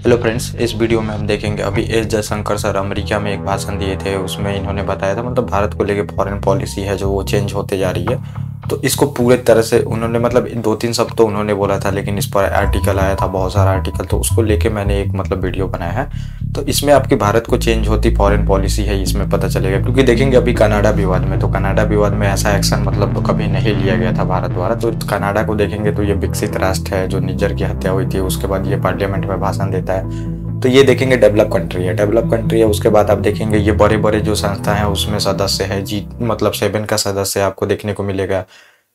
Hello friends, इस video में हम देखेंगे अभी एस जयशंकर सर अमेरिका में एक भाषण दिए थे। उसमें इन्होंने बताया था मतलब भारत को लेके फॉरेन पॉलिसी है जो वो चेंज होते जा रही है। तो इसको पूरे तरह से उन्होंने मतलब 2-3 शब्द तो उन्होंने बोला था, लेकिन इस पर आर्टिकल आया था, बहुत सारा आर्टिकल, तो उसको लेके मैंने एक मतलब वीडियो बनाया है। तो इसमें आपकी भारत को चेंज होती फॉरेन पॉलिसी है इसमें पता चलेगा, क्योंकि देखेंगे अभी कनाडा विवाद में, तो कनाडा विवाद में ऐसा एक्शन मतलब तो कभी नहीं लिया गया था भारत द्वारा। तो कनाडा को देखेंगे तो ये विकसित राष्ट्र है, जो निज्जर की हत्या हुई थी उसके बाद ये पार्लियामेंट में भाषण देता है। तो ये देखेंगे डेवलप कंट्री है, डेवलप कंट्री है। उसके बाद आप देखेंगे ये बड़े बड़े जो संस्था हैं उसमें सदस्य है, जी मतलब 7 का सदस्य आपको देखने को मिलेगा।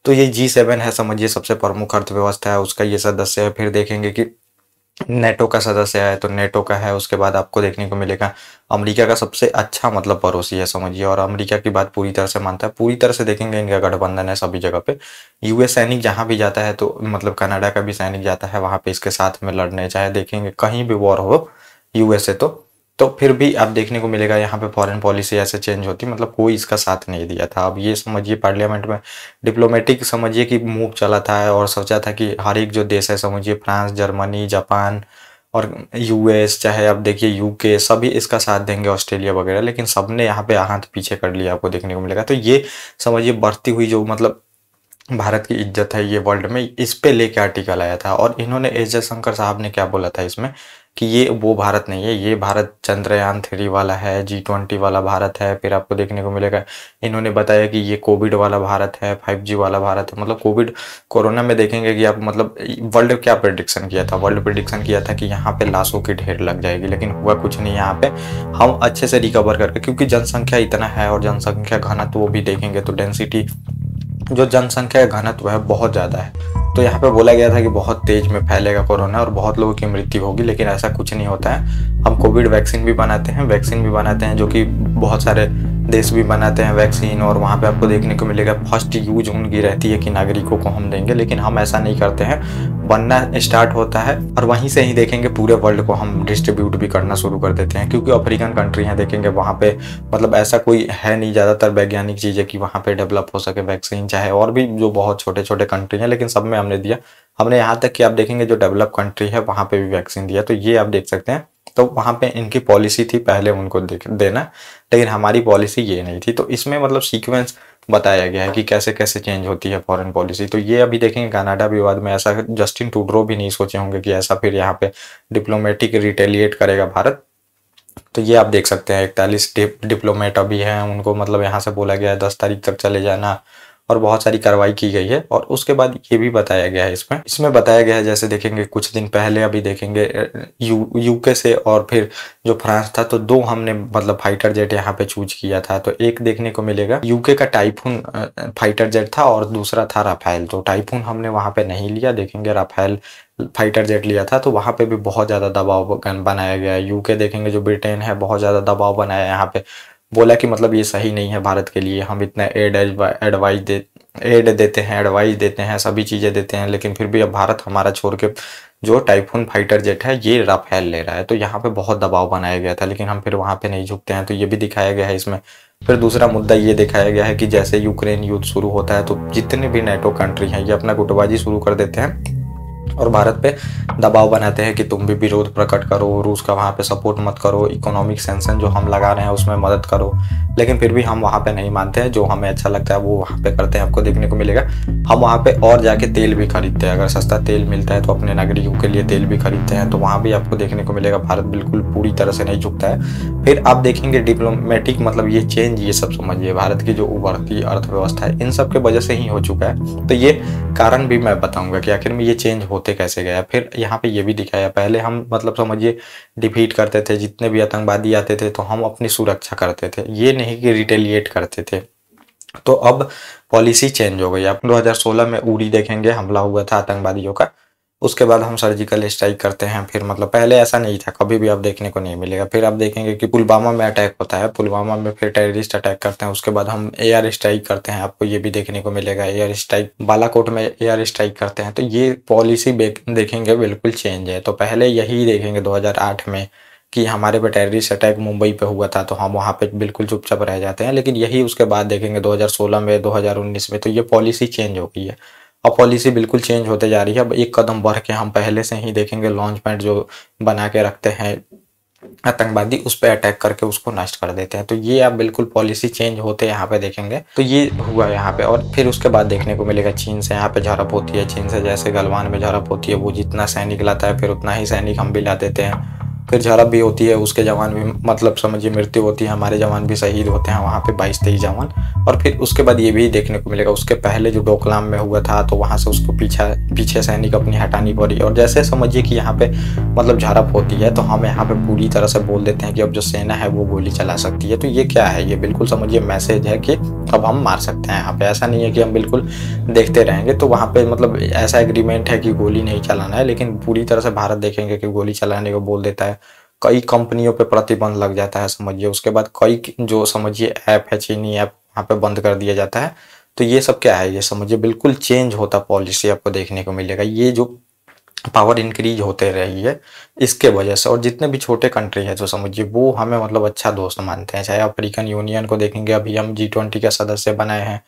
तो ये G7 है, समझिए सबसे प्रमुख अर्थव्यवस्था है, उसका ये सदस्य है। फिर देखेंगे कि नेटो का सदस्य है, तो नेटो का है। उसके बाद आपको देखने को मिलेगा अमेरिका का सबसे अच्छा मतलब पड़ोसी है समझिए, और अमेरिका की बात पूरी तरह से मानता है। पूरी तरह से देखेंगे इनका गठबंधन है सभी जगह पे। यूएस सैनिक जहाँ भी जाता है तो मतलब कनाडा का भी सैनिक जाता है वहाँ पे इसके साथ में लड़ने, चाहे देखेंगे कहीं भी वॉर हो यूएसए तो फिर भी आप देखने को मिलेगा यहाँ पे फॉरेन पॉलिसी ऐसे चेंज होती, मतलब कोई इसका साथ नहीं दिया था। अब ये समझिए पार्लियामेंट में डिप्लोमेटिक समझिए कि मूव चला था, और सोचा था कि हर एक जो देश है समझिए फ्रांस, जर्मनी, जापान और यूएस, चाहे आप देखिए यूके, सभी इसका साथ देंगे, ऑस्ट्रेलिया वगैरह, लेकिन सबने यहाँ पे हाथ पीछे कर लिया आपको देखने को मिलेगा। तो ये समझिए बढ़ती हुई जो मतलब भारत की इज्जत है ये वर्ल्ड में, इस पे लेके आर्टिकल आया था। और इन्होंने एस जयशंकर साहब ने क्या बोला था इसमें कि ये वो भारत नहीं है, ये भारत चंद्रयान 3 वाला है, G20 वाला भारत है। फिर आपको देखने को मिलेगा इन्होंने बताया कि ये कोविड वाला भारत है, 5G वाला भारत है। मतलब कोविड कोरोना में देखेंगे कि आप मतलब वर्ल्ड क्या प्रेडिक्शन किया था, वर्ल्ड प्रेडिक्शन किया था कि यहाँ पे लाशों की ढेर लग जाएगी, लेकिन हुआ कुछ नहीं। यहाँ पे हम अच्छे से रिकवर करके, क्योंकि जनसंख्या इतना है और जनसंख्या घनत्व वो भी देखेंगे तो डेंसिटी जो जनसंख्या का घनत्व है बहुत ज़्यादा है। तो यहाँ पे बोला गया था कि बहुत तेज में फैलेगा कोरोना और बहुत लोगों की मृत्यु होगी, लेकिन ऐसा कुछ नहीं होता है। हम कोविड वैक्सीन भी बनाते हैं, जो कि बहुत सारे देश भी बनाते हैं वैक्सीन, और वहाँ पे आपको देखने को मिलेगा फर्स्ट यूज उनकी रहती है कि नागरिकों को हम देंगे, लेकिन हम ऐसा नहीं करते हैं। बनना स्टार्ट होता है और वहीं से ही देखेंगे पूरे वर्ल्ड को हम डिस्ट्रीब्यूट भी करना शुरू कर देते हैं, क्योंकि अफ्रीकन कंट्री हैं देखेंगे वहाँ पे मतलब ऐसा कोई है नहीं ज़्यादातर वैज्ञानिक चीज़ें कि वहाँ पे डेवलप हो सके वैक्सीन, चाहे और भी जो बहुत छोटे छोटे कंट्री हैं, लेकिन सब में हमने दिया। हमने यहाँ तक कि आप देखेंगे जो डेवलप कंट्री है वहाँ पे भी वैक्सीन दिया। तो ये आप देख सकते हैं। तो वहाँ पे इनकी पॉलिसी थी पहले उनको देना, लेकिन हमारी पॉलिसी ये नहीं थी। तो इसमें मतलब सीक्वेंस बताया गया है कि कैसे कैसे चेंज होती है फॉरेन पॉलिसी। तो ये अभी देखेंगे कनाडा विवाद में ऐसा जस्टिन ट्रूडो भी नहीं सोचे होंगे कि ऐसा फिर यहाँ पे डिप्लोमेटिक रिटेलिएट करेगा भारत। तो ये आप देख सकते हैं 41 डिप्लोमेट अभी हैं, उनको मतलब यहाँ से बोला गया है 10 तारीख तक चले जाना, और बहुत सारी कार्रवाई की गई है। और उसके बाद ये भी बताया गया है इसमें बताया गया है, जैसे देखेंगे कुछ दिन पहले अभी देखेंगे यूके से और फिर जो फ्रांस था, तो 2 हमने मतलब फाइटर जेट यहाँ पे चूज किया था। तो एक देखने को मिलेगा यूके का टाइफून फाइटर जेट था और दूसरा था राफेल। तो टाइफून हमने वहाँ पे नहीं लिया, देखेंगे राफेल फाइटर जेट लिया था। तो वहाँ पे भी बहुत ज़्यादा दबाव बनाया गया है। यूके देखेंगे जो ब्रिटेन है बहुत ज़्यादा दबाव बनाया यहाँ पे, बोला कि मतलब ये सही नहीं है भारत के लिए, हम इतना एड देते हैं, एडवाइस देते हैं, सभी चीज़ें देते हैं, लेकिन फिर भी अब भारत हमारा छोड़ के जो टाइफून फाइटर जेट है ये राफेल ले रहा है। तो यहाँ पे बहुत दबाव बनाया गया था, लेकिन हम फिर वहाँ पे नहीं झुकते हैं। तो ये भी दिखाया गया है इसमें। फिर दूसरा मुद्दा ये दिखाया गया है कि जैसे यूक्रेन युद्ध शुरू होता है तो जितने भी नेटो कंट्री हैं ये अपना गुटबाजी शुरू कर देते हैं और भारत पे दबाव बनाते हैं कि तुम भी विरोध प्रकट करो, रूस का वहाँ पे सपोर्ट मत करो, इकोनॉमिक सैंक्शन जो हम लगा रहे हैं उसमें मदद करो। लेकिन फिर भी हम वहाँ पे नहीं मानते हैं, जो हमें अच्छा लगता है वो वहाँ पे करते हैं। आपको देखने को मिलेगा हम वहाँ पे और जाके तेल भी खरीदते हैं, अगर सस्ता तेल मिलता है तो अपने नागरिकों के लिए तेल भी खरीदते हैं। तो वहाँ भी आपको देखने को मिलेगा भारत बिल्कुल पूरी तरह से नहीं झुकता है। फिर आप देखेंगे डिप्लोमेटिक मतलब ये चेंज, ये सब समझिए भारत की जो उभरती अर्थव्यवस्था है इन सब के वजह से ही हो चुका है। तो ये कारण भी मैं बताऊंगा कि आखिर में ये चेंज होते कैसे गया। फिर यहाँ पे ये भी दिखाया, पहले हम मतलब समझिए डिफीट करते थे, जितने भी आतंकवादी आते थे तो हम अपनी सुरक्षा करते थे, ये नहीं कि रिटेलिएट करते थे। तो अब पॉलिसी चेंज हो गई। आप 2016 में उड़ी देखेंगे हमला हुआ था आतंकवादियों का, उसके बाद हम सर्जिकल स्ट्राइक करते हैं। फिर मतलब पहले ऐसा नहीं था, कभी भी आप देखने को नहीं मिलेगा। फिर आप देखेंगे कि पुलवामा में अटैक होता है, पुलवामा में फिर टेररिस्ट अटैक करते हैं, उसके बाद हम एयर स्ट्राइक करते हैं, आपको ये भी देखने को मिलेगा। एयर स्ट्राइक बालाकोट में एयर स्ट्राइक करते हैं। तो ये पॉलिसी देखेंगे बिल्कुल चेंज है। तो पहले यही देखेंगे 2008 में कि हमारे पे टेररिस्ट अटैक मुंबई पे हुआ था तो हम वहाँ पे बिल्कुल चुपचाप रह जाते हैं, लेकिन यही उसके बाद देखेंगे 2016 में, 2019 में, तो ये पॉलिसी चेंज हो गई है। और पॉलिसी बिल्कुल चेंज होते जा रही है। अब एक कदम बढ़ के हम पहले से ही देखेंगे लॉन्च पैड जो बना के रखते हैं आतंकवादी, उस पर अटैक करके उसको नष्ट कर देते हैं। तो ये आप बिल्कुल पॉलिसी चेंज होते यहाँ पे देखेंगे। तो ये हुआ यहाँ पे। और फिर उसके बाद देखने को मिलेगा चीन से यहाँ पे झड़प होती है। चीन से जैसे गलवान में झड़प होती है, वो जितना सैनिक लाता है फिर उतना ही सैनिक हम भी ला देते हैं। फिर झड़प भी होती है, उसके जवान भी मतलब समझिए मृत्यु होती है, हमारे जवान भी शहीद होते हैं वहाँ पे 22-23 जवान। और फिर उसके बाद ये भी देखने को मिलेगा, उसके पहले जो डोकलाम में हुआ था तो वहाँ से उसको पीछे सैनिक अपनी हटानी पड़ी। और जैसे समझिए कि यहाँ पे मतलब झड़प होती है तो हम यहाँ पे पूरी तरह से बोल देते हैं कि अब जो सेना है वो गोली चला सकती है। तो ये क्या है, ये बिल्कुल समझिए मैसेज है कि अब हम मार सकते हैं यहाँ पे। ऐसा नहीं है कि हम बिल्कुल देखते रहेंगे। तो वहाँ पे मतलब ऐसा एग्रीमेंट है कि गोली नहीं चलाना है, लेकिन पूरी तरह से भारत देखेंगे कि गोली चलाने को बोल देता है। कई कंपनियों पे प्रतिबंध लग जाता है समझिए। उसके बाद कई जो समझिए ऐप है, चीनी ऐप, वहाँ पे बंद कर दिया जाता है। तो ये सब क्या है, ये समझिए बिल्कुल चेंज होता पॉलिसी आपको देखने को मिलेगा। ये जो पावर इंक्रीज होते रही है इसके वजह से। और जितने भी छोटे कंट्री है तो समझिए वो हमें मतलब अच्छा दोस्त मानते हैं। चाहे अफ्रीकन यूनियन को देखेंगे, अभी हम G20 का सदस्य बनाए हैं,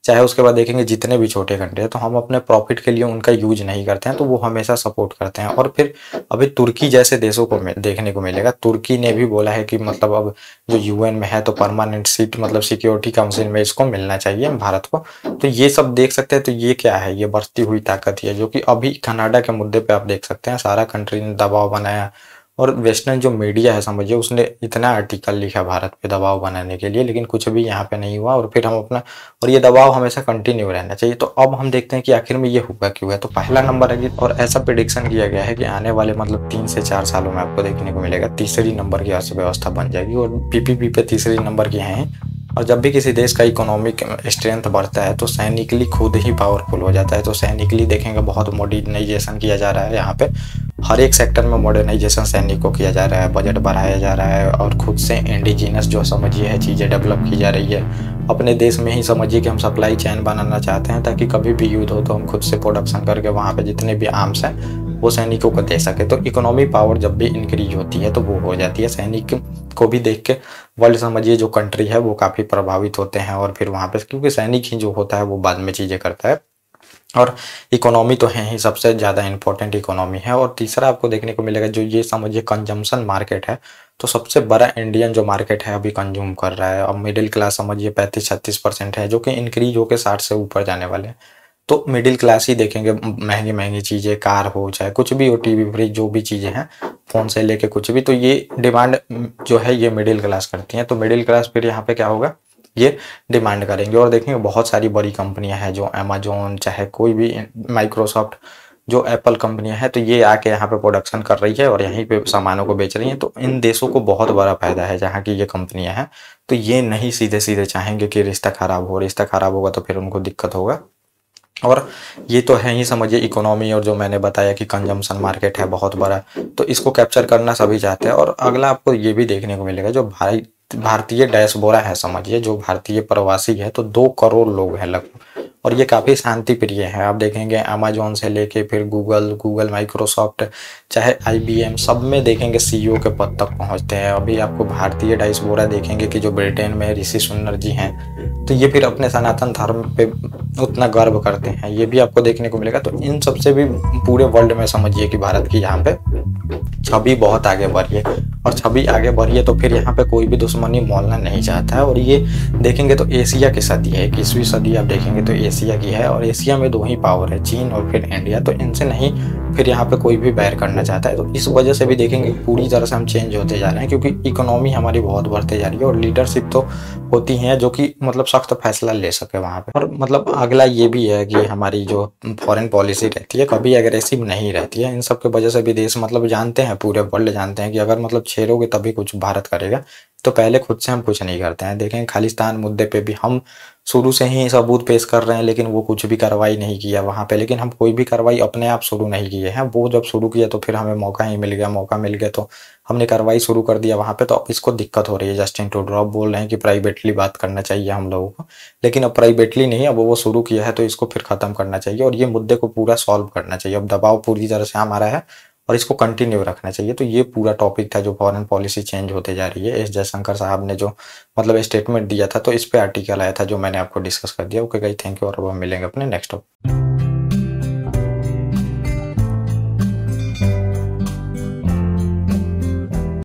चाहे उसके बाद देखेंगे जितने भी छोटे कंट्री है तो हम अपने प्रॉफिट के लिए उनका यूज नहीं करते हैं, तो वो हमेशा सपोर्ट करते हैं। और फिर अभी तुर्की जैसे देशों को देखने को मिलेगा। तुर्की ने भी बोला है कि मतलब अब जो यूएन में है तो परमानेंट सीट मतलब सिक्योरिटी काउंसिल में इसको मिलना चाहिए भारत को। तो ये सब देख सकते हैं। तो ये क्या है, ये बढ़ती हुई ताकत ही है, जो कि अभी कनाडा के मुद्दे पे आप देख सकते हैं सारा कंट्री ने दबाव बनाया। और वेस्टर्न जो मीडिया है समझिए उसने इतना आर्टिकल लिखा भारत पे दबाव बनाने के लिए, लेकिन कुछ भी यहाँ पे नहीं हुआ। और फिर हम अपना, और ये दबाव हमेशा कंटिन्यू रहना चाहिए। तो अब हम देखते हैं कि आखिर में ये हुआ क्यों है। तो पहला नंबर है कि, और ऐसा प्रिडिक्शन किया गया है कि आने वाले मतलब 3 से 4 सालों में आपको देखने को मिलेगा तीसरी नंबर की अर्थव्यवस्था बन जाएगी। और पीपीपी पे तीसरी नंबर की है। और जब भी किसी देश का इकोनॉमिक स्ट्रेंथ बढ़ता है तो सैनिकली खुद ही पावरफुल हो जाता है। तो सैनिकली देखेंगे बहुत मॉडर्नाइजेशन किया जा रहा है यहाँ पे। हर एक सेक्टर में मॉडर्नाइजेशन सैनिक को किया जा रहा है, बजट बढ़ाया जा रहा है और खुद से इंडिजिनस जो समझिए है चीज़ें डेवलप की जा रही है। अपने देश में ही समझिए कि हम सप्लाई चेन बनाना चाहते हैं ताकि कभी भी युद्ध हो तो हम खुद से प्रोडक्शन करके वहाँ पे जितने भी आर्म्स हैं वो सैनिकों को दे सके। तो इकोनॉमी पावर जब भी इंक्रीज होती है तो वो हो जाती है। सैनिक को भी देख के वर्ल्ड समझिए जो कंट्री है वो काफ़ी प्रभावित होते हैं। और फिर वहाँ पे क्योंकि सैनिक ही जो होता है वो बाद में चीज़ें करता है। और इकोनॉमी तो है ही, सबसे ज़्यादा इम्पोर्टेंट इकोनॉमी है। और तीसरा आपको देखने को मिलेगा जो ये समझिए कंजम्पशन मार्केट है। तो सबसे बड़ा इंडियन जो मार्केट है अभी कंज्यूम कर रहा है। अब मिडिल क्लास समझिए 35-36% है, जो कि इंक्रीज होकर 60 से ऊपर जाने वाले हैं। तो मिडिल क्लास ही देखेंगे महंगी महंगी चीज़ें, कार हो चाहे कुछ भी हो, टीवी फ्रिज जो भी चीज़ें हैं, फ़ोन से लेके कुछ भी, तो ये डिमांड जो है ये मिडिल क्लास करती हैं। तो मिडिल क्लास फिर यहाँ पे क्या होगा, ये डिमांड करेंगे। और देखेंगे बहुत सारी बड़ी कंपनियां हैं जो अमेजोन, चाहे कोई भी माइक्रोसॉफ्ट, जो एप्पल कंपनियां हैं, तो ये आके यहाँ पे प्रोडक्शन कर रही है और यहीं पे सामानों को बेच रही हैं। तो इन देशों को बहुत बड़ा फायदा है जहाँ की ये कंपनियां हैं। तो ये नहीं सीधे सीधे चाहेंगे कि रिश्ता खराब हो, रिश्ता खराब होगा तो फिर उनको दिक्कत होगा। और ये तो है ही समझिए इकोनॉमी। और जो मैंने बताया कि कंजम्पशन मार्केट है बहुत बड़ा, तो इसको कैप्चर करना सभी चाहते हैं। और अगला आपको ये भी देखने को मिलेगा जो भारतीय डायस्पोरा है समझिए, जो भारतीय प्रवासी है, तो 2 करोड़ लोग हैं लगभग। और ये काफ़ी शांति प्रिय है। आप देखेंगे अमेजोन से लेके फिर गूगल, माइक्रोसॉफ्ट, चाहे IBM, सब में देखेंगे CEO के पद तक पहुंचते हैं। अभी आपको भारतीय डायस्पोरा देखेंगे कि जो ब्रिटेन में ऋषि सुनक जी हैं, तो ये फिर अपने सनातन धर्म पे उतना गर्व करते हैं, ये भी आपको देखने को मिलेगा। तो इन सबसे भी पूरे वर्ल्ड में समझिए कि भारत की यहाँ पे छवि बहुत आगे बढ़ी है। और छवि आगे बढ़ी है तो फिर यहाँ पे कोई भी दुश्मनी मोलना नहीं चाहता है। और ये देखेंगे तो एशिया की सदी है, 21वीं सदी आप देखेंगे तो एशिया की है। और एशिया में 2 ही पावर है, चीन और फिर इंडिया। तो इनसे नहीं फिर यहाँ पे कोई भी बैर करना चाहता है। तो इस वजह से भी देखेंगे पूरी तरह से हम चेंज होते जा रहे हैं, क्योंकि इकोनॉमी हमारी बहुत बढ़ते जा रही है। और लीडरशिप तो होती है जो कि मतलब सख्त फैसला ले सके वहाँ पे। और मतलब अगला ये भी है कि हमारी जो फॉरेन पॉलिसी रहती है कभी एग्रेसिव नहीं रहती है। इन सब की वजह से भी देश मतलब जानते हैं, पूरे वर्ल्ड जानते हैं कि अगर मतलब छेड़ोगे तभी कुछ भारत करेगा। तो पहले खुद से हम कुछ नहीं करते हैं। देखें खालिस्तान मुद्दे पे भी हम शुरू से ही सबूत पेश कर रहे हैं, लेकिन वो कुछ भी कार्रवाई नहीं किया वहाँ पे। लेकिन हम कोई भी कार्रवाई अपने आप शुरू नहीं किए हैं, वो जब शुरू किया तो फिर हमें मौका मिल गया तो हमने कार्रवाई शुरू कर दिया वहाँ पे। तो अब इसको दिक्कत हो रही है। जस्टिन ट्रूडो बोल रहे हैं कि प्राइवेटली बात करना चाहिए हम लोगों को, लेकिन अब प्राइवेटली नहीं, अब वो शुरू किया है तो इसको फिर खत्म करना चाहिए और ये मुद्दे को पूरा सॉल्व करना चाहिए। अब दबाव पूरी तरह से हमारा है और इसको कंटिन्यू रखना चाहिए। तो ये पूरा टॉपिक था जो फॉरेन पॉलिसी चेंज होते जा रही है। एस जयशंकर साहब ने जो मतलब स्टेटमेंट दिया था, तो इस पे आर्टिकल आया था जो मैंने आपको डिस्कस कर दिया। ओके गाइस, थैंक यू और अब हम मिलेंगे अपने नेक्स्ट टॉपिक।